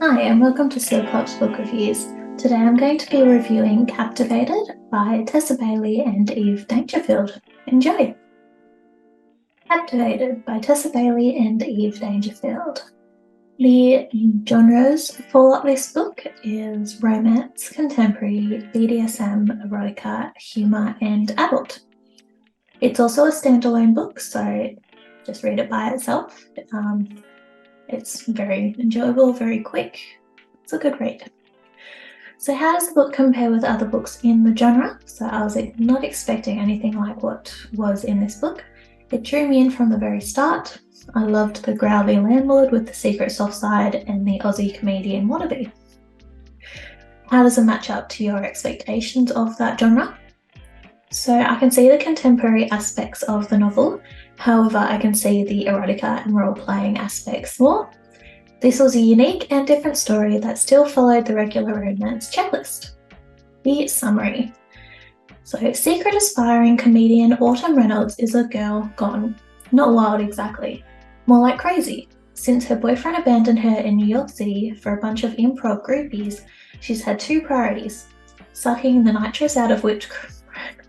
Hi and welcome to Sealclops Book Reviews. Today I'm going to be reviewing Captivated by Tessa Bailey and Eve Dangerfield. Enjoy! Captivated by Tessa Bailey and Eve Dangerfield. The genres for this book is romance, contemporary, BDSM, erotica, humour and adult. It's also a standalone book, so just read it by itself. It's very enjoyable, very quick. It's a good read. So how does the book compare with other books in the genre? So I was not expecting anything like what was in this book. It drew me in from the very start. I loved the growly landlord with the secret soft side and the Aussie comedian wannabe. How does it match up to your expectations of that genre? So I can see the contemporary aspects of the novel, however I can see the erotica and role-playing aspects more. This was a unique and different story that still followed the regular romance checklist. The summary. So secret aspiring comedian Autumn Reynolds is a girl gone, not wild exactly, more like crazy. Since her boyfriend abandoned her in New York City for a bunch of improv groupies, she's had two priorities: sucking the nitrous out of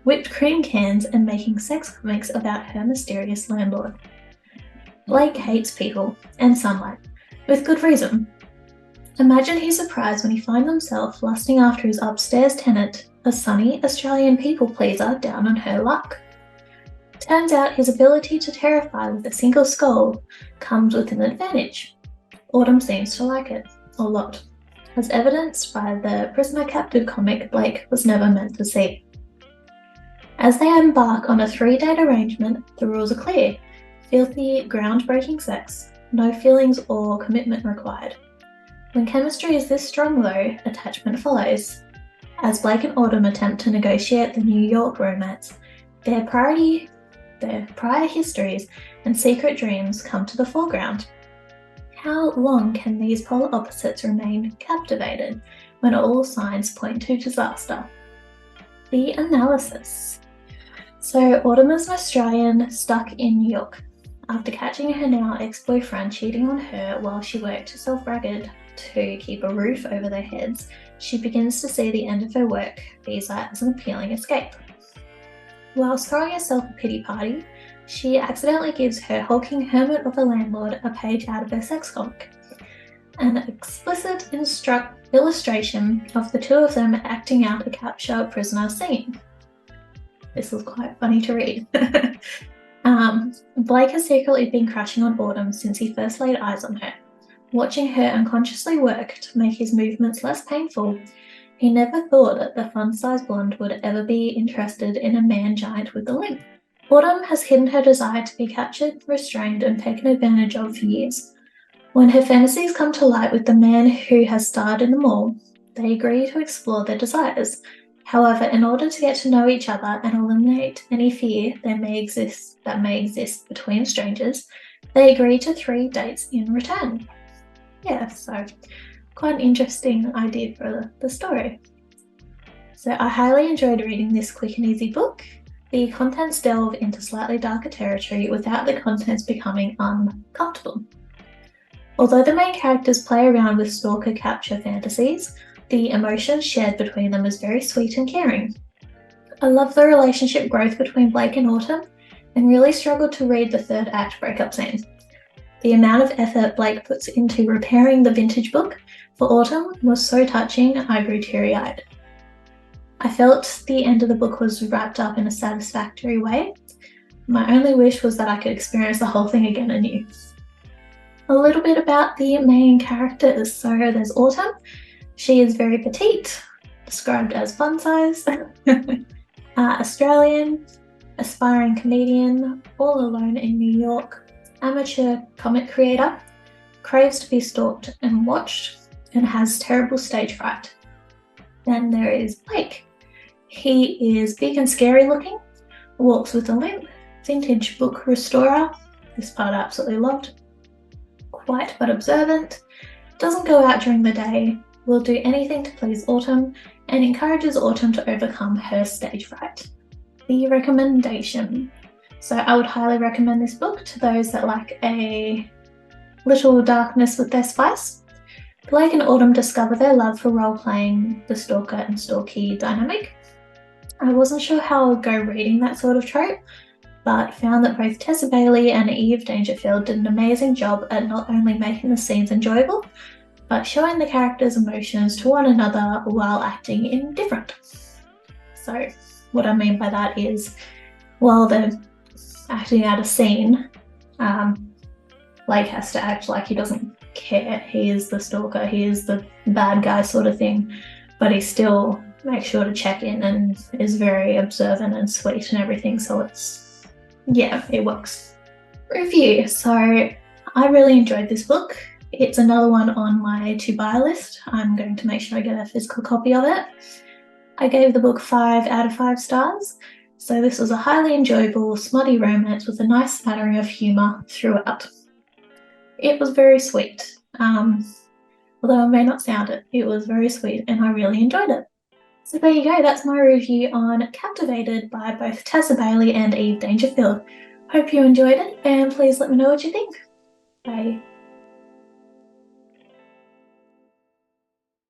whipped cream cans and making sex comics about her mysterious landlord. Blake hates people and sunlight, with good reason. Imagine his surprise when he finds himself lusting after his upstairs tenant, a sunny Australian people pleaser down on her luck. Turns out his ability to terrify with a single skull comes with an advantage. Autumn seems to like it, a lot, as evidenced by the prisoner captive comic Blake was never meant to see. As they embark on a 3-date arrangement, the rules are clear: filthy, groundbreaking sex, no feelings or commitment required. When chemistry is this strong though, attachment follows. As Blake and Autumn attempt to negotiate the New York romance, their prior histories and secret dreams come to the foreground. How long can these polar opposites remain captivated when all signs point to disaster? The analysis. So Autumn is an Australian stuck in New York. After catching her now ex-boyfriend cheating on her while she worked herself ragged to keep a roof over their heads, she begins to see the end of her work visa as an appealing escape. While throwing herself a pity party, she accidentally gives her hulking hermit of a landlord a page out of her sex comic. An explicit illustration of the two of them acting out a capture prisoner scene. This was quite funny to read. Blake has secretly been crushing on Autumn since he first laid eyes on her. Watching her unconsciously work to make his movements less painful, he never thought that the fun-sized blonde would ever be interested in a man-giant with a limp. Autumn has hidden her desire to be captured, restrained, and taken advantage of for years. When her fantasies come to light with the man who has starred in them all, they agree to explore their desires. However, in order to get to know each other and eliminate any fear that may exist between strangers, they agree to 3 dates in return. Yeah, so quite an interesting idea for the story. So I highly enjoyed reading this quick and easy book. The contents delve into slightly darker territory without the contents becoming uncomfortable. Although the main characters play around with stalker capture fantasies, the emotions shared between them is very sweet and caring. I love the relationship growth between Blake and Autumn, and really struggled to read the 3rd act breakup scene. The amount of effort Blake puts into repairing the vintage book for Autumn was so touching I grew teary-eyed. I felt the end of the book was wrapped up in a satisfactory way. My only wish was that I could experience the whole thing again anew. A little bit about the main characters. So there's Autumn. She is very petite, described as fun-size, Australian, aspiring comedian, all alone in New York, amateur comic creator, craves to be stalked and watched, and has terrible stage fright. Then there is Blake. He is big and scary looking, walks with a limp, vintage book restorer, this part I absolutely loved, quiet but observant, doesn't go out during the day, will do anything to please Autumn, and encourages Autumn to overcome her stage fright. The recommendation. So I would highly recommend this book to those that like a little darkness with their spice. Blake and Autumn discover their love for role-playing the stalker and stalkie dynamic. I wasn't sure how I'd go reading that sort of trope, but found that both Tessa Bailey and Eve Dangerfield did an amazing job at not only making the scenes enjoyable, but showing the characters' emotions to one another while acting indifferent. So what I mean by that is, while they're acting out a scene, Blake has to act like he doesn't care. He is the stalker, he is the bad guy sort of thing, but he still makes sure to check in and is very observant and sweet and everything, so it works. Review. So I really enjoyed this book. It's another one on my to buy list. I'm going to make sure I get a physical copy of it. I gave the book 5 out of 5 stars. So this was a highly enjoyable, smutty romance with a nice smattering of humour throughout. It was very sweet. Although I may not sound it, it was very sweet and I really enjoyed it. So there you go, that's my review on Captivated by both Tessa Bailey and Eve Dangerfield. Hope you enjoyed it and please let me know what you think. Bye.